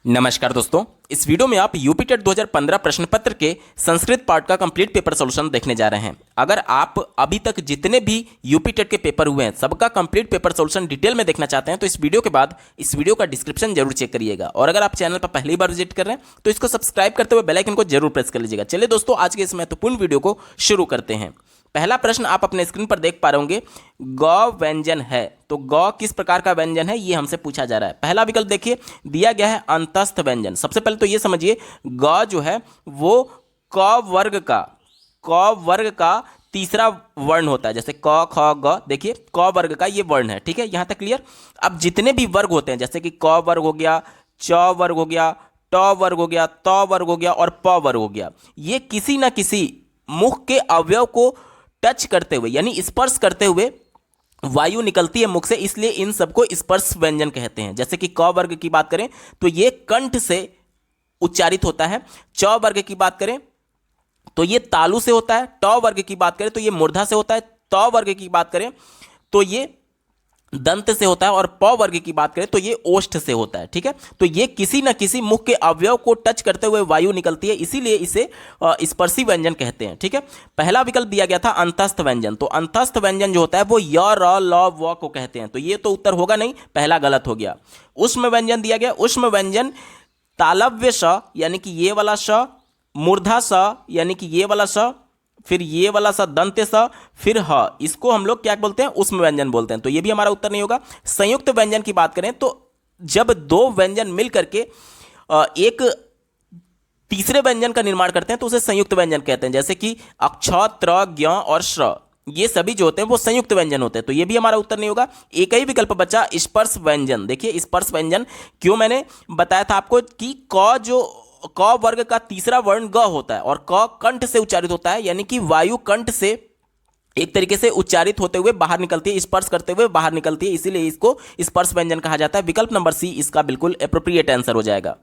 नमस्कार दोस्तों, इस वीडियो में आप यूपी टेट 2015 प्रश्न पत्र के संस्कृत पार्ट का कंप्लीट पेपर सॉल्यूशन देखने जा रहे हैं। अगर आप अभी तक जितने भी यूपी टेट के पेपर हुए हैं सबका कंप्लीट पेपर सॉल्यूशन डिटेल में देखना चाहते हैं तो इस वीडियो के बाद इस वीडियो का डिस्क्रिप्शन जरूर चेक करिएगा। और अगर आप चैनल पर पहली बार विजिट कर रहे हैं तो इसको सब्सक्राइब करते हुए बेल आइकन को जरूर प्रेस कर लीजिएगा। चलिए दोस्तों, आज के इस महत्वपूर्ण वीडियो को शुरू करते हैं। पहला प्रश्न आप अपने स्क्रीन पर देख पा रहे होंगे, गौ व्यंजन है। तो गौ किस प्रकार का व्यंजन है ये हमसे पूछा जा रहा है। पहला विकल्प देखिए दिया गया है अंतस्थ व्यंजन। सबसे पहले तो ये समझिए गौ जो है वो क वर्ग का तीसरा वर्ण होता है। जैसे क ख ग, देखिए क वर्ग का ये वर्ण है। ठीक है, यहां तक क्लियर। अब जितने भी वर्ग होते हैं जैसे कि क वर्ग हो गया, च वर्ग हो गया, ट वर्ग हो गया, त वर्ग हो गया और प वर्ग हो गया, ये किसी ना किसी मुख के अवयव को टच करते हुए यानी स्पर्श करते हुए वायु निकलती है मुख से, इसलिए इन सबको स्पर्श व्यंजन कहते हैं। जैसे कि क वर्ग की बात करें तो ये कंठ से उच्चारित होता है। च वर्ग की बात करें तो ये तालु से होता है। ट वर्ग की बात करें तो ये मूर्धा से होता है। त वर्ग की बात करें तो ये दंत से होता है। और प वर्ग की बात करें तो ये ओष्ठ से होता है। ठीक है, तो ये किसी न किसी मुख के अवयव को टच करते हुए वायु निकलती है, इसीलिए इसे स्पर्शी व्यंजन कहते हैं। ठीक है, पहला विकल्प दिया गया था अंतस्थ व्यंजन। तो अंतस्थ व्यंजन जो होता है वो य र ल व को कहते हैं। तो ये तो उत्तर होगा नहीं, पहला गलत हो गया। उष्म व्यंजन दिया गया। उष्म व्यंजन तालव्य स यानी कि ये वाला स, मूर्धा स यानी कि ये वाला स, फिर ये वाला सा दंत्य सा, फिर ह, इसको हम लोग क्या बोलते हैं, उष्म व्यंजन बोलते हैं। तो ये भी हमारा उत्तर नहीं होगा। संयुक्त व्यंजन की बात करें तो जब दो व्यंजन मिल करके एक तीसरे व्यंजन का निर्माण करते हैं तो उसे संयुक्त व्यंजन कहते हैं। जैसे कि अक्ष, त्र, ज्ञ और श्र, ये सभी जो होते हैं वो संयुक्त व्यंजन होते हैं। तो ये भी हमारा उत्तर नहीं होगा। एक ही विकल्प बचा स्पर्श व्यंजन। देखिए स्पर्श व्यंजन क्यों मैंने बताया था आपको कि क वर्ग का तीसरा वर्ण ग होता है और क कंठ से उच्चारित होता है, यानी कि वायु कंठ से एक तरीके से उच्चारित होते हुए बाहर निकलती है, स्पर्श करते हुए बाहर निकलती है, इसीलिए इसको स्पर्श व्यंजन कहा जाता है। विकल्प नंबर सी इसका बिल्कुल एप्रोप्रिएट आंसर हो जाएगा।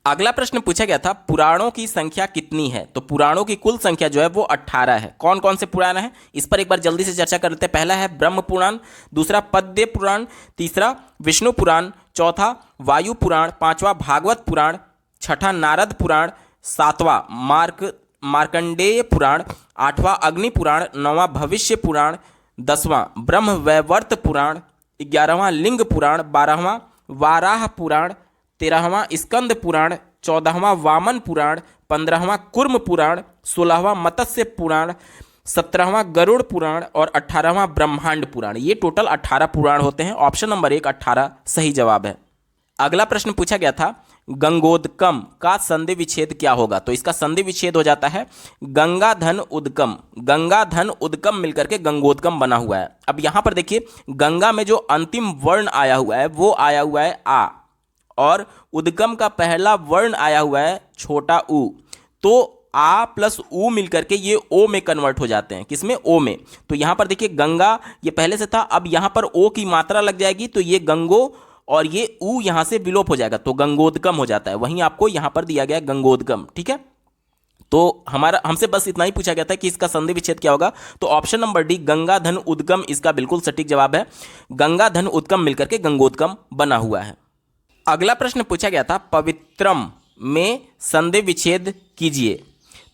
अगला प्रश्न पूछा गया था पुराणों की संख्या कितनी है। तो पुराणों की कुल संख्या जो है वो 18 है। कौन कौन से पुराण है इस पर एक बार जल्दी से चर्चा कर लेते हैं। पहला है ब्रह्म पुराण, दूसरा पद्य पुराण, तीसरा विष्णु पुराण, चौथा वायु पुराण, पांचवा भागवत पुराण, छठा नारद पुराण, सातवां मार्कंडेय पुराण, आठवां अग्नि पुराण, नौवां भविष्य पुराण, 10वां ब्रह्म वैवर्त पुराण, 11वां लिंग पुराण, 12वां वाराह पुराण, 13वां स्कंद पुराण, 14वां वामन पुराण, 15वां कुर्म पुराण, 16वां मत्स्य पुराण, 17वां गरुड़ पुराण और 18वां ब्रह्मांड पुराण। ये टोटल 18 पुराण होते हैं। ऑप्शन नंबर 1 18 सही जवाब है। अगला प्रश्न पूछा गया था गंगोदकम का संधि विच्छेद क्या होगा। तो इसका संधि विच्छेद हो जाता है गंगा धन उदकम। गंगा धन उदकम मिलकर के गंगोदकम बना हुआ है। अब यहां पर देखिए गंगा में जो अंतिम वर्ण आया हुआ है वो आया हुआ है आ, और उदगम का पहला वर्ण आया हुआ है छोटा ऊ। तो आ प्लस ऊ मिलकर के ये ओ में कन्वर्ट हो जाते हैं। किसमें? ओ में। तो यहां पर देखिए गंगा ये पहले से था, अब यहां पर ओ की मात्रा लग जाएगी तो ये गंगो और ये ऊ यहां से विलोप हो जाएगा तो गंगोदकम हो जाता है। वहीं आपको यहां पर दिया गया गंगोदकम। ठीक है, तो हमसे बस इतना ही पूछा गया था कि इसका संधि विच्छेद क्या होगा। तो ऑप्शन नंबर डी गंगा धन उदगम इसका बिल्कुल सटीक जवाब है। गंगा धन उदगम मिलकर के गंगोदकम बना हुआ है। अगला प्रश्न पूछा गया था पवित्रम में संधि विच्छेद कीजिए।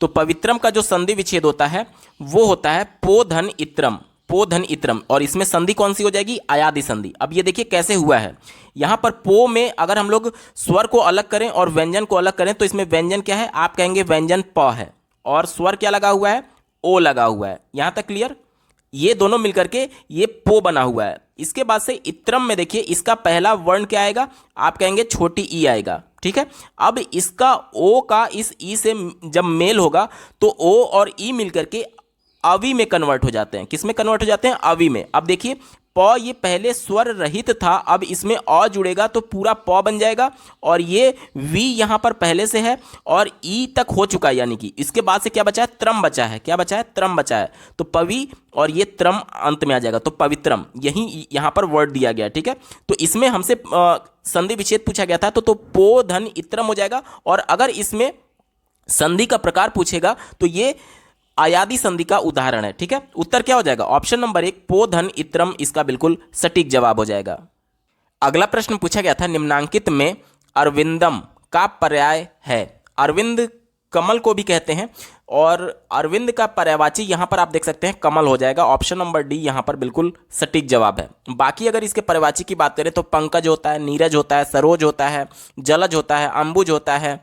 तो पवित्रम का जो संधि विच्छेद होता है वो होता है पो धन इत्रम। पो धन इत्रम, और इसमें संधि कौन सी हो जाएगी? अयादि संधि। अब ये देखिए कैसे हुआ है। यहां पर पो में अगर हम लोग स्वर को अलग करें और व्यंजन को अलग करें तो इसमें व्यंजन क्या है? आप कहेंगे व्यंजन प है और स्वर क्या लगा हुआ है? ओ लगा हुआ है। यहां तक क्लियर? ये दोनों मिलकर के ये पो बना हुआ है। इसके बाद से इत्रम में देखिए इसका पहला वर्ण क्या आएगा? आप कहेंगे छोटी ई आएगा। ठीक है, अब इसका ओ का इस ई से जब मेल होगा तो ओ और ई मिलकर के अवि में कन्वर्ट हो जाते हैं। किस में कन्वर्ट हो जाते हैं? अवि में। अब देखिए प ये पहले स्वर रहित था, अब इसमें अ जुड़ेगा तो पूरा प बन जाएगा, और ये वी यहां पर पहले से है और ई तक हो चुका है, यानी कि इसके बाद से क्या बचा है? त्रम बचा है। क्या बचा है? त्रम बचा है। तो पवि और ये त्रम अंत में आ जाएगा तो पवित्रम, यही यहां पर वर्ड दिया गया। ठीक है, तो इसमें हमसे संधि विच्छेद पूछा गया था तो पो धन इत्रम हो जाएगा। और अगर इसमें संधि का प्रकार पूछेगा तो ये अयादि संधि का उदाहरण है। ठीक है, उत्तर क्या हो जाएगा? ऑप्शन नंबर 1 पो धन इत्रम इसका बिल्कुल सटीक जवाब हो जाएगा। अगला प्रश्न पूछा गया था निम्नांकित में अरविंदम का पर्याय है। अरविंद कमल को भी कहते हैं और अरविंद का पर्यायवाची यहां पर आप देख सकते हैं कमल हो जाएगा। ऑप्शन नंबर डी यहां पर बिल्कुल सटीक जवाब है। बाकी अगर इसके पर्यायवाची की बात करें तो पंकज होता है, नीरज होता है, सरोज होता है, जलज होता है, अंबुज होता है,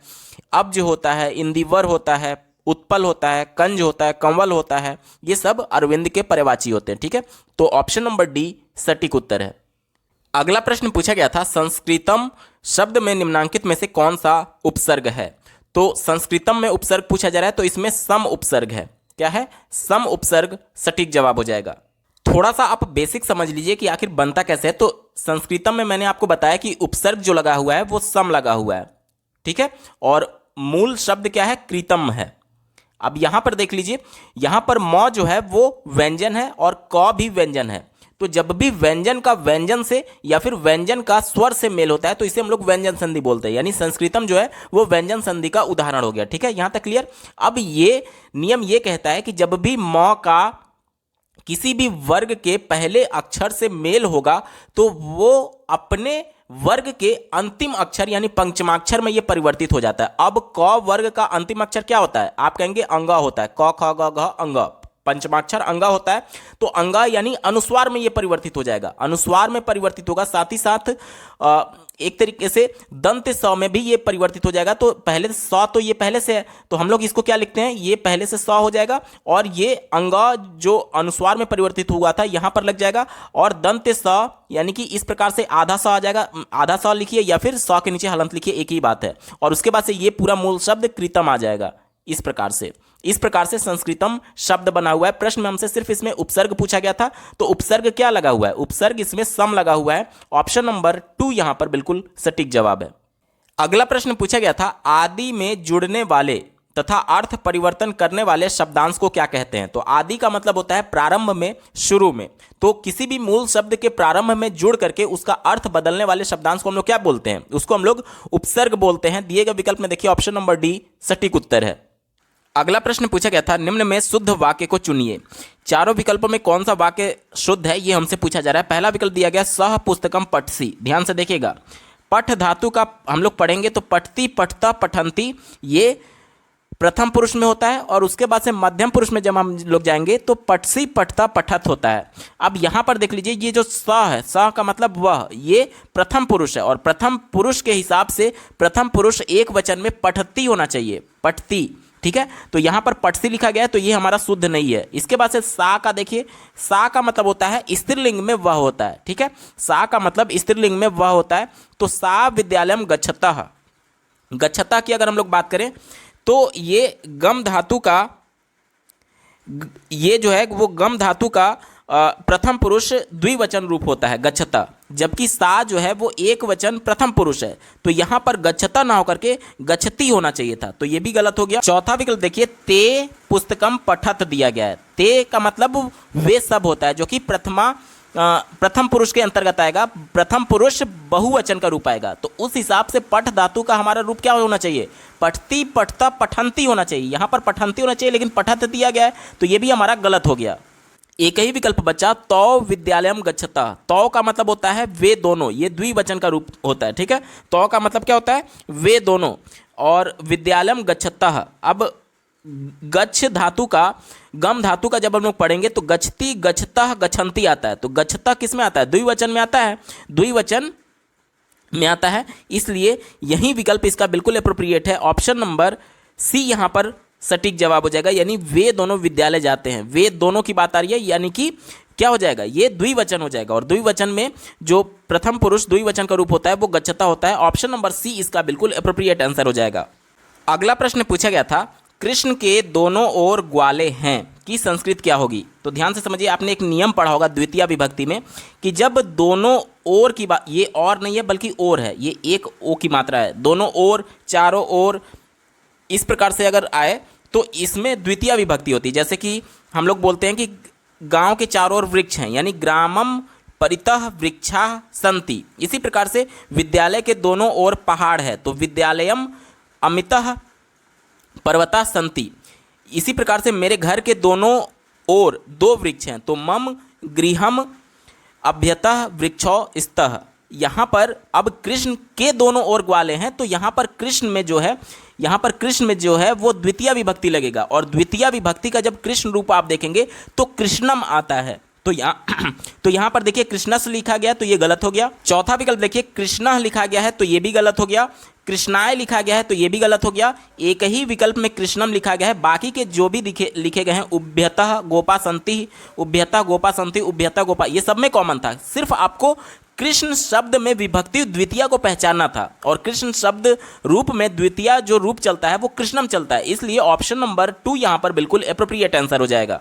अब्ज होता है, इंदिवर होता है, उत्पल होता है, कंज होता है, कंवल होता है। ये सब अरविंद के पर्यायवाची होते हैं। ठीक है, तो ऑप्शन नंबर डी सटीक उत्तर है। अगला प्रश्न पूछा गया था, संस्कृतम शब्द में निम्नांकित में से कौन सा उपसर्ग है। तो संस्कृतम में उपसर्ग पूछा जा रहा है, तो इसमें सम उपसर्ग है। क्या है? सम उपसर्ग सटीक जवाब हो जाएगा। थोड़ा सा आप बेसिक समझ लीजिए कि आखिर बनता कैसे है। तो संस्कृतम में मैंने आपको बताया कि उपसर्ग जो लगा हुआ है वो सम लगा हुआ है। ठीक है, और मूल शब्द क्या है? कृतम है। अब यहां पर देख लीजिए, यहां पर म जो है वो व्यंजन है और क भी व्यंजन है। तो जब भी व्यंजन का व्यंजन से या फिर व्यंजन का स्वर से मेल होता है तो इसे हम लोग व्यंजन संधि बोलते हैं। यानी संस्कृतम जो है वो व्यंजन संधि का उदाहरण हो गया। ठीक है, यहां तक क्लियर। अब ये नियम ये कहता है कि जब भी म का किसी भी वर्ग के पहले अक्षर से मेल होगा तो वो अपने वर्ग के अंतिम अक्षर यानी पंचमाक्षर में ये परिवर्तित हो जाता है। अब क वर्ग का अंतिम अक्षर क्या होता है? आप कहेंगे अंगा होता है। क ख ग घ अंग, पंचमाक्षर अंगा होता है। तो अंगा यानी अनुस्वार में ये परिवर्तित हो जाएगा। अनुस्वार में परिवर्तित होगा, साथ ही साथ एक तरीके से दंत स में भी ये परिवर्तित हो जाएगा। तो पहले स तो ये पहले से है, तो हम लोग इसको क्या लिखते हैं? ये पहले से स हो जाएगा और ये अंगा जो अनुस्वार में परिवर्तित हुआ था यहां पर लग जाएगा और दंत स यानी कि इस प्रकार से आधा स आ जाएगा। आधा स लिखिए या फिर स के नीचे हलंत लिखिए, एक ही बात है। और उसके बाद से ये पूरा मूल शब्द कृतम आ जाएगा। इस प्रकार से संस्कृतम शब्द बना हुआ है। प्रश्न में हमसे सिर्फ इसमें उपसर्ग पूछा गया था, तो उपसर्ग क्या लगा हुआ है? उपसर्ग इसमें सम लगा हुआ है। ऑप्शन नंबर 2 यहां पर बिल्कुल सटीक जवाब है। अगला प्रश्न पूछा गया था, आदि में जुड़ने वाले तथा अर्थ परिवर्तन करने वाले शब्दांश को क्या कहते हैं। तो आदि का मतलब होता है प्रारंभ में, शुरू में। तो किसी भी मूल शब्द के प्रारंभ में जुड़ करके उसका अर्थ बदलने वाले शब्दांश को हम लोग क्या बोलते हैं? उसको हम लोग उपसर्ग बोलते हैं। दिए गए विकल्प में देखिए ऑप्शन नंबर डी सटीक उत्तर है। अगला प्रश्न पूछा गया था, निम्न में शुद्ध वाक्य को चुनिए। चारों विकल्पों में कौन सा वाक्य शुद्ध है ये हमसे पूछा जा रहा है। पहला विकल्प दिया गया सह पुस्तकम पठसी। ध्यान से देखिएगा, पठ धातु का हम लोग पढ़ेंगे तो पठती, पठता, पठंती ये प्रथम पुरुष में होता है और उसके बाद से मध्यम पुरुष में जब हम लोग जाएंगे तो पठसी, पठता, पठत होता है। अब यहां पर देख लीजिए, ये जो स है, स का मतलब वह, ये प्रथम पुरुष है और प्रथम पुरुष के हिसाब से प्रथम पुरुष एक वचन में पठती होना चाहिए, पठती। ठीक है, तो यहां पर पठसी लिखा गया है तो ये हमारा शुद्ध नहीं है। इसके बाद से सा का देखिए, सा का मतलब होता है स्त्रीलिंग में वह होता है। ठीक है, सा का मतलब स्त्रीलिंग में वह होता है। तो सा विद्यालयम गच्छतः, गच्छतः की अगर हम लोग बात करें तो ये गम धातु का, ये जो है वो गम धातु का प्रथम पुरुष द्विवचन रूप होता है गच्छता, जबकि सा जो है वो एक वचन प्रथम पुरुष है। तो यहां पर गच्छता ना होकर के गच्छती होना चाहिए था, तो ये भी गलत हो गया। चौथा विकल्प देखिए, ते पुस्तकम पठत दिया गया है। ते का मतलब वे सब होता है जो कि प्रथम पुरुष के अंतर्गत आएगा। प्रथम पुरुष बहुवचन का रूप आएगा, तो उस हिसाब से पठ धातु का हमारा रूप क्या होना चाहिए? पठती, पठता, पठंती होना चाहिए। यहां पर पठंती होना चाहिए लेकिन पठत दिया गया है, तो ये भी हमारा गलत हो गया। एक ही विकल्प बचा, तौ विद्यालयम गच्छता। तौ का मतलब होता है वे दोनों, ये द्विवचन का रूप होता है। ठीक है, तौ का मतलब क्या होता है? वे दोनों। और विद्यालयम गच्छता, अब गच्छ धातु का, गम धातु का जब हम लोग पढ़ेंगे तो गच्छती, गच्छता, गच्छन्ती आता है। तो गच्छता किस में आता है? द्विवचन में आता है, द्विवचन में आता है। इसलिए यही विकल्प इसका बिल्कुल एप्रोप्रिएट है। ऑप्शन नंबर सी यहां पर सटीक जवाब हो जाएगा, यानी वे दोनों विद्यालय जाते हैं। वे दोनों की बात आ रही है, यानी कि क्या हो जाएगा? ये द्विवचन हो जाएगा और द्विवचन में जो प्रथम पुरुष द्विवचन का रूप होता है वो गच्छता होता है। ऑप्शन नंबर सी इसका बिल्कुल एप्रोप्रिएट आंसर हो जाएगा। अगला प्रश्न पूछा गया था, कृष्ण के दोनों ओर ग्वाले हैं की संस्कृत क्या होगी। तो ध्यान से समझिए, आपने एक नियम पढ़ा होगा द्वितीय विभक्ति में कि जब दोनों ओर की बात, ये और नहीं है बल्कि ओर है, ये एक ओ की मात्रा है, दोनों ओर, चारों ओर, इस प्रकार से अगर आए तो इसमें द्वितीय विभक्ति होती है। जैसे कि हम लोग बोलते हैं कि गांव के चारों ओर वृक्ष हैं, यानी ग्रामम परितः वृक्षा संति। इसी प्रकार से विद्यालय के दोनों ओर पहाड़ है तो विद्यालयम अमितः पर्वता संति। इसी प्रकार से मेरे घर के दोनों ओर दो वृक्ष हैं तो मम गृहम अभ्यतः वृक्षो स्तः। यहाँ पर अब कृष्ण के दोनों ओर ग्वाले हैं, तो यहाँ पर कृष्ण में जो है, यहाँ पर कृष्ण में जो है वो द्वितीय विभक्ति लगेगा, और द्वितीय विभक्ति का जब कृष्ण रूप आप देखेंगे तो कृष्णम आता है। तो यहाँ पर देखिए कृष्णस लिखा गया तो ये गलत हो गया। चौथा विकल्प देखिए कृष्णः लिखा गया है तो ये भी गलत हो गया। कृष्णाय लिखा गया है तो ये भी गलत हो गया। एक ही विकल्प में कृष्णम लिखा गया है, बाकी के जो भी लिखे गए हैं उभ्यतः गोपा संति, उभ्यतः गोपा संति, उभ्यतः गोपा, ये सब में कॉमन था। सिर्फ आपको कृष्ण शब्द में विभक्ति द्वितीय को पहचानना था, और कृष्ण शब्द रूप में द्वितीय जो रूप चलता है वो कृष्णम चलता है, इसलिए ऑप्शन नंबर 2 यहाँ पर बिल्कुल एप्रोप्रिएट आंसर हो जाएगा।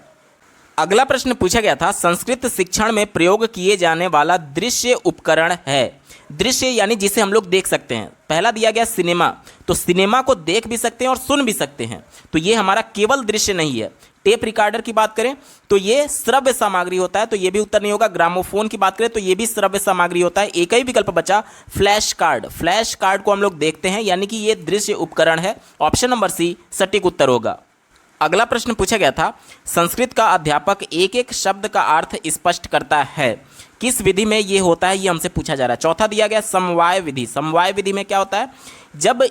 अगला प्रश्न पूछा गया था संस्कृत शिक्षण में प्रयोग किए जाने वाला दृश्य उपकरण है। दृश्य यानी जिसे हम लोग देख सकते हैं। पहला दिया गया सिनेमा, तो सिनेमा को देख भी सकते हैं और सुन भी सकते हैं, तो ये हमारा केवल दृश्य नहीं है। टेप रिकॉर्डर की बात करें तो ये श्रव्य सामग्री होता है, तो ये भी उत्तर नहीं होगा। ग्रामोफोन की बात करें तो ये भी श्रव्य सामग्री होता है। एक ही विकल्प बचा फ्लैश कार्ड। फ्लैश कार्ड को हम लोग देखते हैं, यानी कि ये दृश्य उपकरण है। ऑप्शन नंबर सी सटीक उत्तर होगा। अगला प्रश्न पूछा गया था संस्कृत का अध्यापक एक एक शब्द का अर्थ स्पष्ट करता है, किस विधि में ये होता है, ये हमसे पूछा जा रहा है। चौथा दिया गया समवाय विधि। समवाय विधि में क्या होता है, जब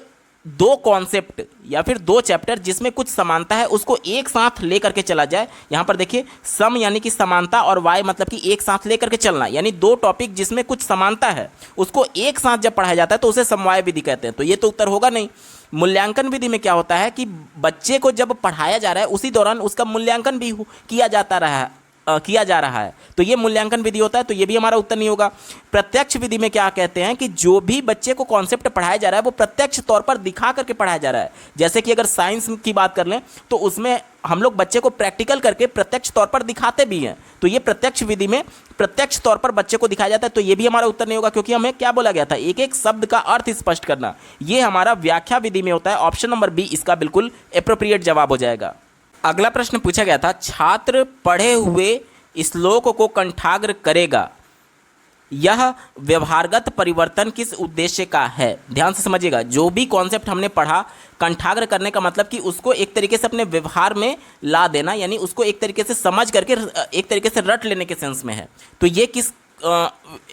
दो कॉन्सेप्ट या फिर दो चैप्टर जिसमें कुछ समानता है उसको एक साथ लेकर के चला जाए। यहाँ पर देखिए सम यानी कि समानता और वाय मतलब कि एक साथ लेकर के चलना, यानी दो टॉपिक जिसमें कुछ समानता है उसको एक साथ जब पढ़ाया जाता है तो उसे समवाय विधि कहते हैं, तो ये तो उत्तर होगा नहीं। मूल्यांकन विधि में क्या होता है कि बच्चे को जब पढ़ाया जा रहा है उसी दौरान उसका मूल्यांकन भी किया जा रहा है, तो ये मूल्यांकन विधि होता है, तो ये भी हमारा उत्तर नहीं होगा। प्रत्यक्ष विधि में क्या कहते हैं कि जो भी बच्चे को कॉन्सेप्ट पढ़ाया जा रहा है वो प्रत्यक्ष तौर पर दिखा करके पढ़ाया जा रहा है। जैसे कि अगर साइंस की बात कर लें तो उसमें हम लोग बच्चे को प्रैक्टिकल करके प्रत्यक्ष तौर पर दिखाते भी हैं, तो ये प्रत्यक्ष विधि में प्रत्यक्ष तौर पर बच्चे को दिखाया जाता है, तो ये भी हमारा उत्तर नहीं होगा, क्योंकि हमें क्या बोला गया था एक एक शब्द का अर्थ स्पष्ट करना, ये हमारा व्याख्या विधि में होता है। ऑप्शन नंबर बी इसका बिल्कुल एप्रोप्रिएट जवाब हो जाएगा। अगला प्रश्न पूछा गया था छात्र पढ़े हुए श्लोक को कंठाग्र करेगा, यह व्यवहारगत परिवर्तन किस उद्देश्य का है। ध्यान से समझिएगा, जो भी कॉन्सेप्ट हमने पढ़ा कंठाग्र करने का मतलब कि उसको एक तरीके से अपने व्यवहार में ला देना, यानी उसको एक तरीके से समझ करके एक तरीके से रट लेने के सेंस में है। तो ये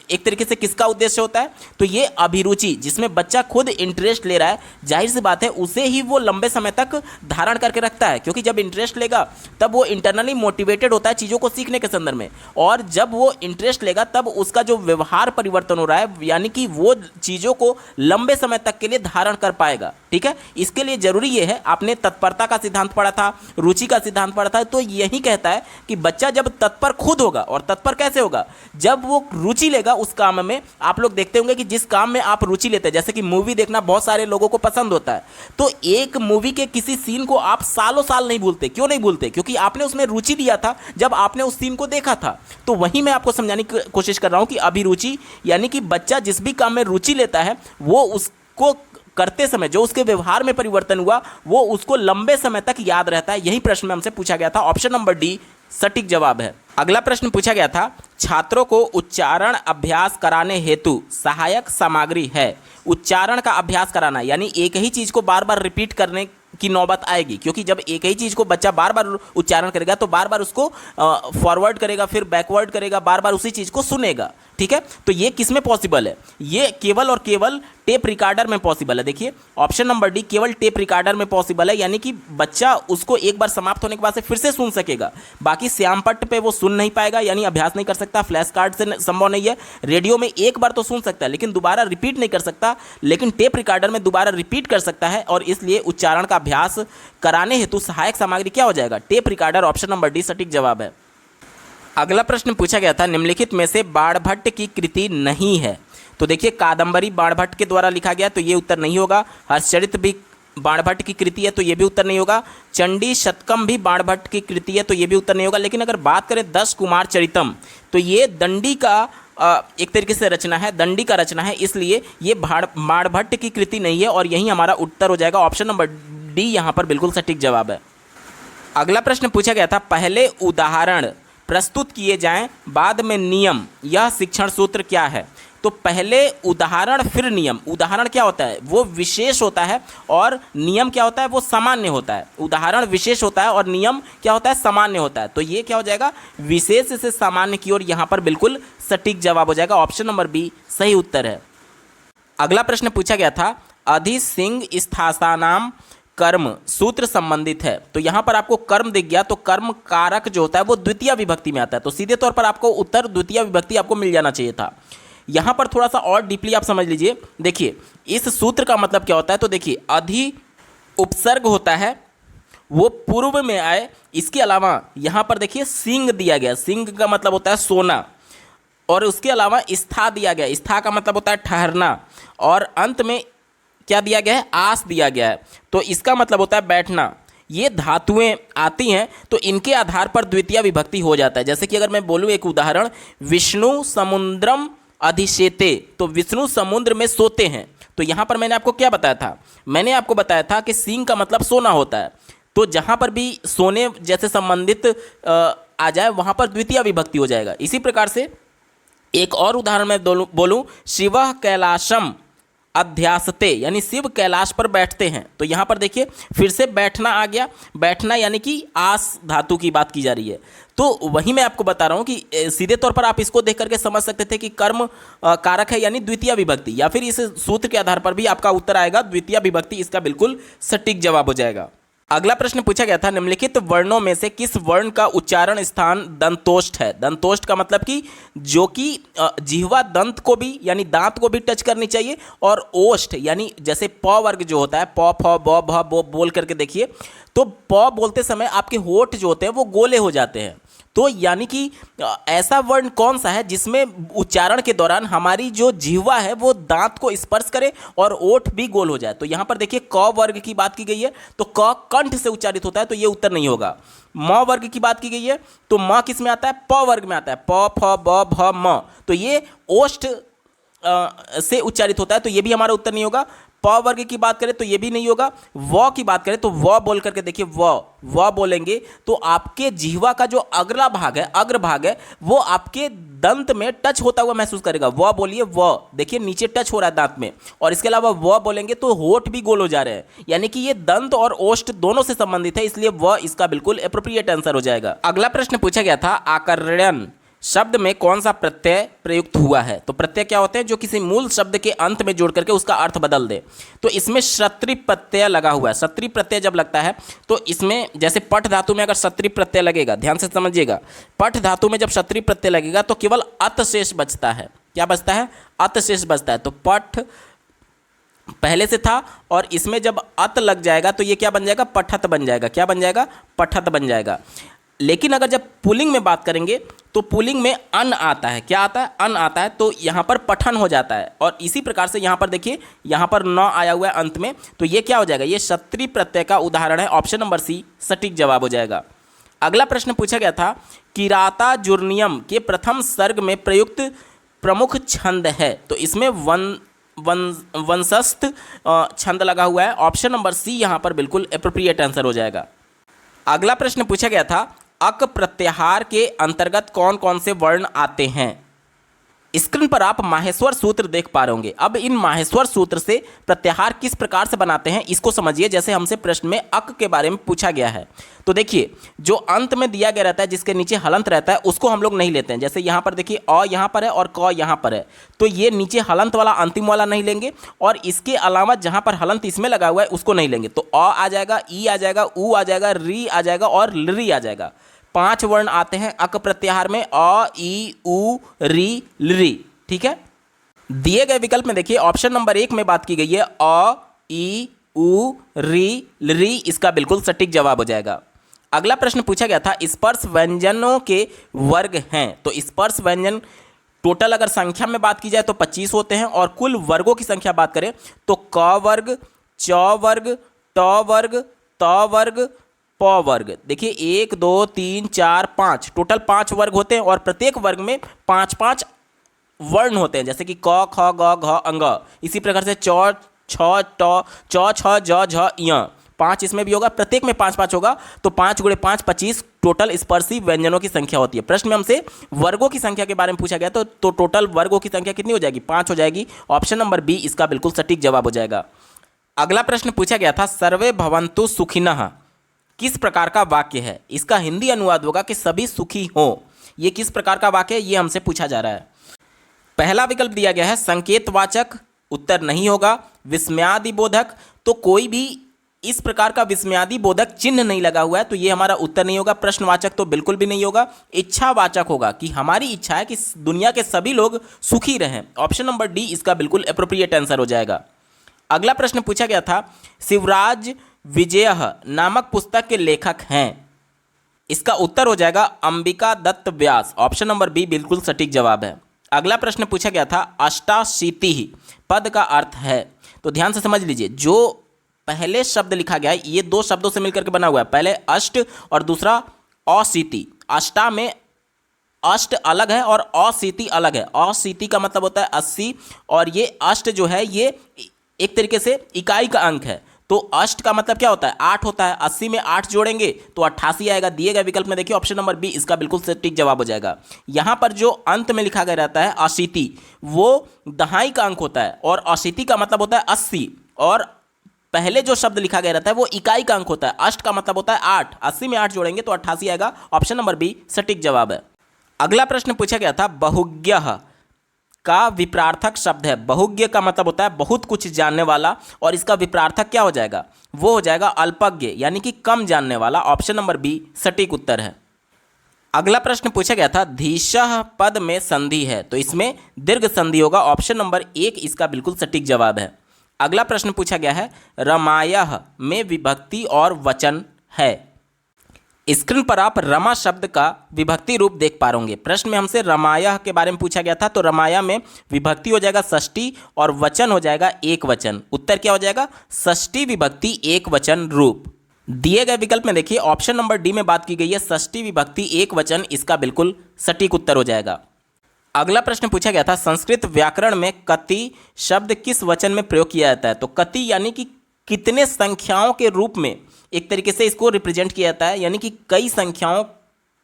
एक तरीके से किसका उद्देश्य होता है, तो ये अभिरुचि, जिसमें बच्चा खुद इंटरेस्ट ले रहा है, जाहिर सी बात है उसे ही वो लंबे समय तक धारण करके रखता है, क्योंकि जब इंटरेस्ट लेगा तब वो इंटरनली मोटिवेटेड होता है चीज़ों को सीखने के संदर्भ में, और जब वो इंटरेस्ट लेगा तब उसका जो व्यवहार परिवर्तन हो रहा है, यानी कि वो चीज़ों को लंबे समय तक के लिए धारण कर पाएगा। ठीक है, इसके लिए जरूरी ये है, आपने तत्परता का सिद्धांत पढ़ा था, रुचि का सिद्धांत पढ़ा था, तो यही कहता है कि बच्चा जब तत्पर खुद होगा, और तत्पर कैसे होगा, जब वो रुचि लेगा उस काम में। आप लोग देखते होंगे कि जिस काम में आप रुचि लेते हैं, जैसे कि मूवी देखना बहुत सारे लोगों को पसंद होता है, तो एक मूवी के किसी सीन को आप सालों साल नहीं भूलते। क्यों नहीं भूलते, क्योंकि आपने उसमें रुचि लिया था जब आपने उस सीन को देखा था। तो वही मैं आपको समझाने की कोशिश कर रहा हूं कि अभिरुचि यानी कि बच्चा जिस भी काम में रुचि लेता है वो उसको करते समय जो उसके व्यवहार में परिवर्तन हुआ वो उसको लंबे समय तक याद रहता है। यही प्रश्न में हमसे पूछा गया था। ऑप्शन नंबर डी सटीक जवाब है। अगला प्रश्न पूछा गया था छात्रों को उच्चारण अभ्यास कराने हेतु सहायक सामग्री है। उच्चारण का अभ्यास कराना यानी एक ही चीज को बार बार रिपीट करने की नौबत आएगी, क्योंकि जब एक ही चीज़ को बच्चा बार बार उच्चारण करेगा तो बार बार उसको फॉरवर्ड करेगा, फिर बैकवर्ड करेगा, बार बार उसी चीज़ को सुनेगा। ठीक है, तो ये किस में पॉसिबल है, ये केवल और केवल टेप रिकॉर्डर में पॉसिबल है। देखिए ऑप्शन नंबर डी केवल टेप रिकॉर्डर में पॉसिबल है, यानी कि बच्चा उसको एक बार समाप्त होने के बाद से फिर से सुन सकेगा, बाकी श्यामपट्ट पे वो सुन नहीं पाएगा, यानी अभ्यास नहीं कर सकता। फ्लैश कार्ड से संभव नहीं है। रेडियो में एक बार तो सुन सकता है लेकिन दोबारा रिपीट नहीं कर सकता, लेकिन टेप रिकॉर्डर में दोबारा रिपीट कर सकता है, और इसलिए उच्चारण का अभ्यास कराने हेतु सहायक सामग्री क्या हो जाएगा, tape recorder. Option number D सटीक जवाब है। अगला प्रश्न पूछा गया था निम्नलिखित में से बाणभट्ट की कृति नहीं है। तो देखिए कादंबरी बाणभट्ट के द्वारा लिखा गया तो ये उत्तर नहीं होगा। हर्षचरित भी बाणभट्ट की कृति है तो ये भी उत्तर नहीं होगा। चंडी शतकम भी बाणभट्ट की कृति है तो ये भी उत्तर नहीं होगा। लेकिन अगर बात करें 10 कुमार चरितम तो ये दंडी का एक तरीके से रचना है, दंडी का रचना है, इसलिए ये बाणभट्ट की कृति नहीं है, और यही हमारा उत्तर हो जाएगा। ऑप्शन नंबर डी यहाँ पर बिल्कुल सटीक जवाब है। अगला प्रश्न पूछा गया था पहले उदाहरण प्रस्तुत किए जाएं बाद में नियम, यह शिक्षण सूत्र क्या है। तो पहले उदाहरण फिर नियम। उदाहरण क्या होता है, वो विशेष होता है, और नियम क्या होता है, वो सामान्य होता है। उदाहरण विशेष होता है और नियम क्या होता है, सामान्य होता है। तो ये क्या हो जाएगा, विशेष से सामान्य की ओर यहाँ पर बिल्कुल सटीक जवाब हो जाएगा। ऑप्शन नंबर बी सही उत्तर है। अगला प्रश्न पूछा गया था, अधि सिंह स्थासानाम कर्म सूत्र संबंधित है। तो यहाँ पर आपको कर्म दिख गया, तो कर्म कारक जो होता है वो द्वितीय विभक्ति में आता है। तो सीधे तौर पर आपको उत्तर द्वितीय विभक्ति आपको मिल जाना चाहिए था। यहाँ पर थोड़ा सा और डीपली आप समझ लीजिए। देखिए इस सूत्र का मतलब क्या होता है, तो देखिए अधि उपसर्ग होता है वो पूर्व में आए। इसके अलावा यहाँ पर देखिए सिंह दिया गया, सिंह का मतलब होता है सोना, और उसके अलावा स्था दिया गया, स्था का मतलब होता है ठहरना, और अंत में क्या दिया गया है, आस दिया गया है, तो इसका मतलब होता है बैठना। ये धातुएं आती हैं तो इनके आधार पर द्वितीय विभक्ति हो जाता है। जैसे कि अगर मैं बोलूँ एक उदाहरण, विष्णु समुद्रम अधिशेते, तो विष्णु समुद्र में सोते हैं। तो यहाँ पर मैंने आपको क्या बताया था, मैंने आपको बताया था कि सिंह का मतलब सोना होता है। तो जहाँ पर भी सोने जैसे संबंधित आ जाए वहाँ पर द्वितीय विभक्ति हो जाएगा। इसी प्रकार से एक और उदाहरण मैं बोलूँ, शिवः कैलाशम अध्यासते, यानी शिव कैलाश पर बैठते हैं। तो यहाँ पर देखिए फिर से बैठना आ गया, बैठना यानी कि आस धातु की बात की जा रही है। तो वही मैं आपको बता रहा हूँ कि सीधे तौर पर आप इसको देख करके समझ सकते थे कि कर्म कारक है यानी द्वितीय विभक्ति, या फिर इस सूत्र के आधार पर भी आपका उत्तर आएगा द्वितीय विभक्ति, इसका बिल्कुल सटीक जवाब हो जाएगा। अगला प्रश्न पूछा गया था, निम्नलिखित वर्णों में से किस वर्ण का उच्चारण स्थान दंतोष्ठ है। दंतोष्ठ का मतलब कि जो कि जिह्वा दंत को भी यानी दांत को भी टच करनी चाहिए, और ओष्ठ यानी जैसे प वर्ग जो होता है, प फ ब भ बो बोल करके देखिए, तो प बोलते समय आपके होठ जो होते हैं वो गोले हो जाते हैं। तो यानी कि ऐसा वर्ण कौन सा है जिसमें उच्चारण के दौरान हमारी जो जिह्वा है वो दांत को स्पर्श करे और ओठ भी गोल हो जाए। तो यहाँ पर देखिए क वर्ग की बात की गई है, तो क कंठ से उच्चारित होता है, तो ये उत्तर नहीं होगा। म वर्ग की बात की गई है, तो म किस में आता है, प वर्ग में आता है, प फ ब भ म, तो ये ओष्ठ से उच्चारित होता है, तो ये भी हमारा उत्तर नहीं होगा। प वर्ग की बात करें तो ये भी नहीं होगा। व की बात करें तो व बोल करके देखिए, व बोलेंगे तो आपके जिह्वा का जो अगला भाग है, अग्र भाग है, वो आपके दंत में टच होता हुआ महसूस करेगा। व बोलिए, व देखिए नीचे टच हो रहा है दांत में, और इसके अलावा व बोलेंगे तो होठ भी गोल हो जा रहे हैं, यानी कि ये दंत और ओष्ठ दोनों से संबंधित है, इसलिए व इसका बिल्कुल एप्रोप्रिएट आंसर हो जाएगा। अगला प्रश्न पूछा गया था, आकर्षण शब्द में कौन सा प्रत्यय प्रयुक्त हुआ है। तो प्रत्यय क्या होते हैं, जो किसी मूल शब्द के अंत में जोड़ करके उसका अर्थ बदल दे। तो इसमें शत्री प्रत्यय लगा हुआ है। शत्री प्रत्यय जब लगता है तो इसमें जैसे पठ धातु में अगर शत्री प्रत्यय लगेगा, ध्यान से समझिएगा, पठ धातु में जब शत्री प्रत्यय लगेगा तो केवल अत शेष बचता है। क्या बचता है, अत शेष बचता है। तो पठ पहले से था और इसमें जब अत लग जाएगा तो ये क्या बन जाएगा, पठत बन जाएगा। क्या बन जाएगा, पठत बन जाएगा। लेकिन अगर जब पुल्लिंग में बात करेंगे तो पुल्लिंग में अन आता है। क्या आता है, अन आता है, तो यहाँ पर पठन हो जाता है। और इसी प्रकार से यहाँ पर देखिए, यहाँ पर न आया हुआ है अंत में, तो ये क्या हो जाएगा, ये शत्री प्रत्यय का उदाहरण है। ऑप्शन नंबर सी सटीक जवाब हो जाएगा। अगला प्रश्न पूछा गया था, किराता जुर्नियम के प्रथम सर्ग में प्रयुक्त प्रमुख छंद है। तो इसमें वंशस्थ छंद लगा हुआ है। ऑप्शन नंबर सी यहाँ पर बिल्कुल एप्रोप्रिएट आंसर हो जाएगा। अगला प्रश्न पूछा गया था, अक प्रत्याहार के अंतर्गत कौन कौन से वर्ण आते हैं। स्क्रीन पर आप माहेश्वर सूत्र देख पा रहे होंगे। अब इन माहेश्वर सूत्र से प्रत्याहार किस प्रकार से बनाते हैं इसको समझिए, जैसे हमसे प्रश्न में अक के बारे में पूछा गया है। तो देखिए, जो अंत में दिया गया रहता है, जिसके नीचे हलंत रहता है, उसको हम लोग नहीं लेते हैं। जैसे यहाँ पर देखिए अ यहाँ पर है और क यहाँ पर है, तो ये नीचे हलंत वाला अंतिम वाला नहीं लेंगे, और इसके अलावा जहाँ पर हलंत इसमें लगा हुआ है उसको नहीं लेंगे। तो अ आ जाएगा, ई आ जाएगा, ऊ आ जाएगा, री आ जाएगा और लरी आ जाएगा। 5 वर्ण आते हैं अक प्रत्याहार में, अ, ई, उ, री, लरी। ठीक है, दिए गए विकल्प में देखिए ऑप्शन नंबर 1 में बात की गई है अ, ई, उ, री, लरी, इसका बिल्कुल सटीक जवाब हो जाएगा। अगला प्रश्न पूछा गया था, स्पर्श व्यंजनों के वर्ग हैं। तो स्पर्श व्यंजन टोटल अगर संख्या में बात की जाए तो 25 होते हैं, और कुल वर्गों की संख्या बात करें तो क वर्ग, च वर्ग, ट वर्ग, त वर्ग, प वर्ग। देखिए 1 2 3 4 5 टोटल 5 वर्ग होते हैं, और प्रत्येक वर्ग में 5-5 वर्ण होते हैं, जैसे कि क ख ग घ अंग। इसी प्रकार से चौ छ ट च छ ज झ य 5 इसमें भी होगा, प्रत्येक में 5 5 होगा, तो 5 गुणे 5 25 टोटल स्पर्शी व्यंजनों की संख्या होती है। प्रश्न में हमसे वर्गों की संख्या के बारे में पूछा गया, तो टोटल वर्गों की संख्या कितनी हो जाएगी? 5 हो जाएगी। ऑप्शन नंबर बी इसका बिल्कुल सटीक जवाब हो जाएगा। अगला प्रश्न पूछा गया था सर्वे भवन्तु सुखिनः किस प्रकार का वाक्य है? इसका हिंदी अनुवाद होगा कि सभी सुखी हों। ये किस प्रकार का वाक्य है, ये हमसे पूछा जा रहा है। पहला विकल्प दिया गया है संकेतवाचक, उत्तर नहीं होगा। विस्मयादि बोधक, तो कोई भी इस प्रकार का विस्मयादि बोधक चिन्ह नहीं लगा हुआ है, तो ये हमारा उत्तर नहीं होगा। प्रश्नवाचक तो बिल्कुल भी नहीं होगा। इच्छावाचक होगा कि हमारी इच्छा है कि दुनिया के सभी लोग सुखी रहें। ऑप्शन नंबर डी इसका बिल्कुल एप्रोप्रिएट आंसर हो जाएगा। अगला प्रश्न पूछा गया था शिवराज विजयः नामक पुस्तक के लेखक हैं। इसका उत्तर हो जाएगा अंबिका दत्त व्यास। ऑप्शन नंबर बी बिल्कुल सटीक जवाब है। अगला प्रश्न पूछा गया था अष्टाशीतिः पद का अर्थ है। तो ध्यान से समझ लीजिए, जो पहले शब्द लिखा गया है ये 2 शब्दों से मिलकर के बना हुआ है, पहले अष्ट और दूसरा अशीति। अष्टा में अष्ट अलग है और अशीति अलग है। अशीति का मतलब होता है 80 और ये अष्ट जो है ये एक तरीके से इकाई का अंक है। तो अष्ट का मतलब क्या होता है? 8 होता है। 80 में 8 जोड़ेंगे तो 88 आएगा। दिए गए विकल्प में देखिए ऑप्शन नंबर बी इसका बिल्कुल सटीक जवाब हो जाएगा। यहाँ पर जो अंत में लिखा गया रहता है अशीति, वो दहाई का अंक होता है और अशीति का मतलब होता है 80 और पहले जो शब्द लिखा गया रहता है वो इकाई का अंक होता है। अष्ट का मतलब होता है 8। 80 में 8 जोड़ेंगे तो 88 आएगा। ऑप्शन नंबर बी सटीक जवाब है। अगला प्रश्न पूछा गया था बहुज्ञः का विपरार्थक शब्द है। बहुज्ञ का मतलब होता है बहुत कुछ जानने वाला और इसका विपरार्थक क्या हो जाएगा? वो हो जाएगा अल्पज्ञ, यानी कि कम जानने वाला। ऑप्शन नंबर बी सटीक उत्तर है। अगला प्रश्न पूछा गया था धीशः पद में संधि है, तो इसमें दीर्घ संधि होगा। ऑप्शन नंबर 1 इसका बिल्कुल सटीक जवाब है। अगला प्रश्न पूछा गया है रमायः में विभक्ति और वचन है। स्क्रीन पर आप रमा शब्द का विभक्ति रूप देख पा रहे होंगे। प्रश्न में हमसे रमायः के बारे में पूछा गया था, तो रमाया में विभक्ति हो जाएगा षष्ठी और वचन हो जाएगा एक वचन। उत्तर क्या हो जाएगा? षष्ठी विभक्ति एक वचन रूप। दिए गए विकल्प में देखिए ऑप्शन नंबर डी में बात की गई है षष्ठी विभक्ति एक वचन, इसका बिल्कुल सटीक उत्तर हो जाएगा। अगला प्रश्न पूछा गया था संस्कृत व्याकरण में कति शब्द किस वचन में प्रयोग किया जाता है? तो कति यानी कि कितने संख्याओं के रूप में एक तरीके से इसको रिप्रेजेंट किया जाता है, यानी कि कई संख्याओं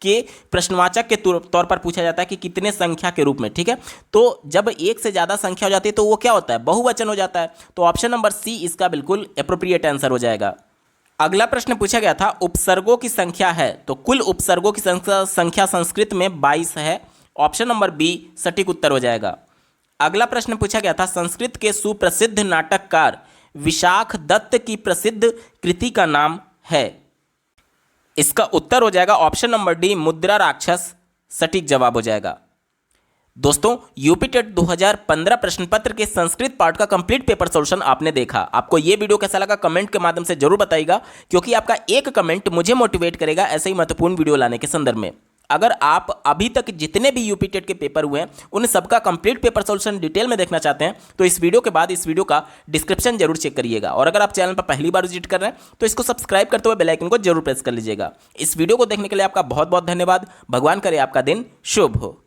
के प्रश्नवाचक के तौर पर पूछा जाता है कि कितने संख्या के रूप में। ठीक है, तो जब एक से ज़्यादा संख्या हो जाती है तो वो क्या होता है? बहुवचन हो जाता है। तो ऑप्शन नंबर सी इसका बिल्कुल एप्रोप्रिएट आंसर हो जाएगा। अगला प्रश्न पूछा गया था उपसर्गों की संख्या है, तो कुल उपसर्गों की संख्या संस्कृत में 22 है। ऑप्शन नंबर बी सटीक उत्तर हो जाएगा। अगला प्रश्न पूछा गया था संस्कृत के सुप्रसिद्ध नाटककार विशाख दत्त की प्रसिद्ध कृति का नाम है। इसका उत्तर हो जाएगा ऑप्शन नंबर डी मुद्रा राक्षस, सटीक जवाब हो जाएगा। दोस्तों यूपी टेट 2015 प्रश्न पत्र के संस्कृत पार्ट का कंप्लीट पेपर सॉल्यूशन आपने देखा। आपको ये वीडियो कैसा लगा कमेंट के माध्यम से जरूर बताइएगा, क्योंकि आपका एक कमेंट मुझे मोटिवेट करेगा ऐसे ही महत्वपूर्ण वीडियो लाने के संदर्भ में। अगर आप अभी तक जितने भी यूपी टेट के पेपर हुए हैं उन सबका कंप्लीट पेपर सॉल्यूशन डिटेल में देखना चाहते हैं तो इस वीडियो के बाद इस वीडियो का डिस्क्रिप्शन जरूर चेक करिएगा। और अगर आप चैनल पर पहली बार विजिट कर रहे हैं तो इसको सब्सक्राइब करते हुए बेल आइकन को जरूर प्रेस कर लीजिएगा। इस वीडियो को देखने के लिए आपका बहुत बहुत धन्यवाद। भगवान करे आपका दिन शुभ हो।